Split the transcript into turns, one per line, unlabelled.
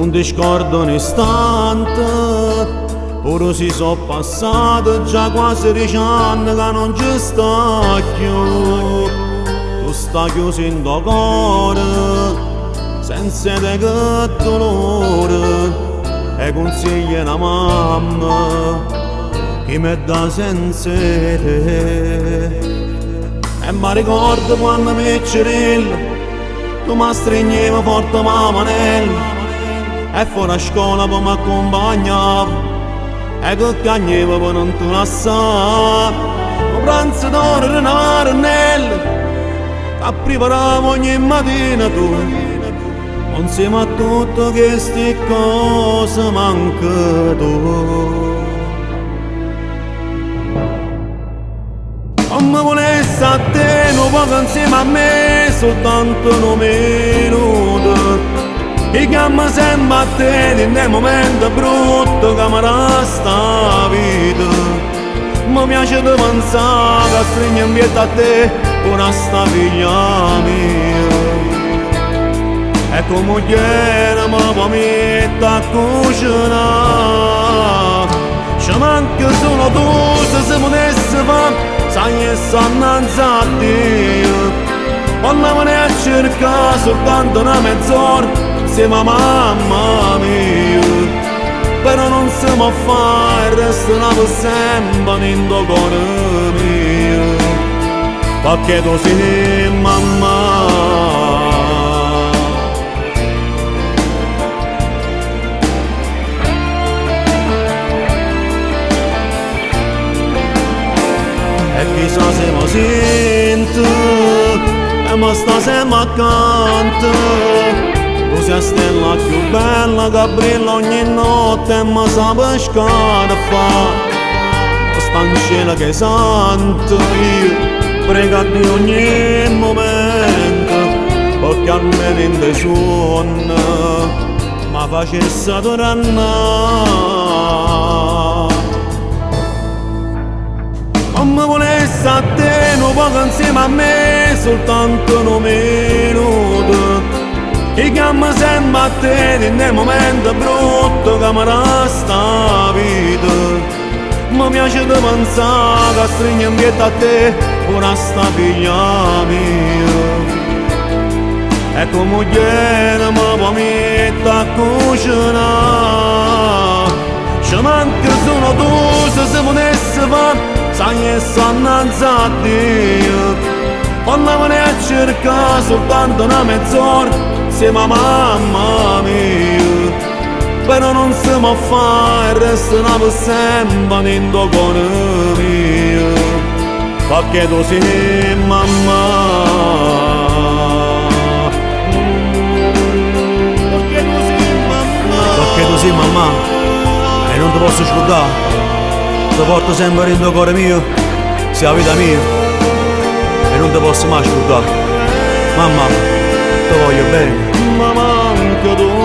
non ti scordo un istante. Ora si sono passati già quasi 10 anni che non ci sta più. Tu stai chiuso in tuo cuore, senza te che dolore, e consigli una mamma che mi dà senza te. E mi ricordo quando mi cirillo, tu mi stringevi forte la manella, e fuori a scuola poi mi accompagnavi, e che cagnevo per non ti lasciare. Un pranzo d'oro di una marinella che preparavo ogni mattina tu. Insieme a tutte queste cose manca tu. Non mi volessi a te, non poco insieme a me, soltanto un minuto. E che mi sembra a te in dei momenti brutti che mi resta la vita. Mi piace di pensare che stringo in piedi a te con sta figlia mia. E come ieri mi può mettere a cucinare. Ci manca solo tu, se si potesse fare, sai che sta innanzi a Dio. Quando me ne a cercare soltanto una mezz'ora, insieme a mamma mia. Però non si può fare, resterà per sempre in tuo cuore mio. Perché tu sei mamma. E chissà se mi sento e mi sta sempre accanto. Tu sei la stella più bella che brilla ogni notte e mi sa pescare a fare. Sta in cielo che santo io prego a Dio ogni momento, perché almeno in dei suoni mi facesse tornare. Non mi volessi a te, non poco insieme a me, soltanto un minuto. E che mi sembra a te in dei momenti brutti che mi resta la vita. Mi piace di pensare che stringo in piedi a te con sta figlia mia. E come ieri mi può mettere a cucinare. Ci manca solo tu, se si potesse fare, sai che sta innanzi a Dio. Quando me ne a cercare soltanto una mezz'ora, insieme a mamma mia. Però non si può fare, resterà per sempre in tuo cuore mio. Perché tu sei mamma. Perché tu sei mamma. Perché tu sei mamma e non ti posso scordare. Ti porto sempre in tuo cuore mio, sei la vita mia e non ti posso mai scordare. Mamma, ti voglio bene. Ma manca tu.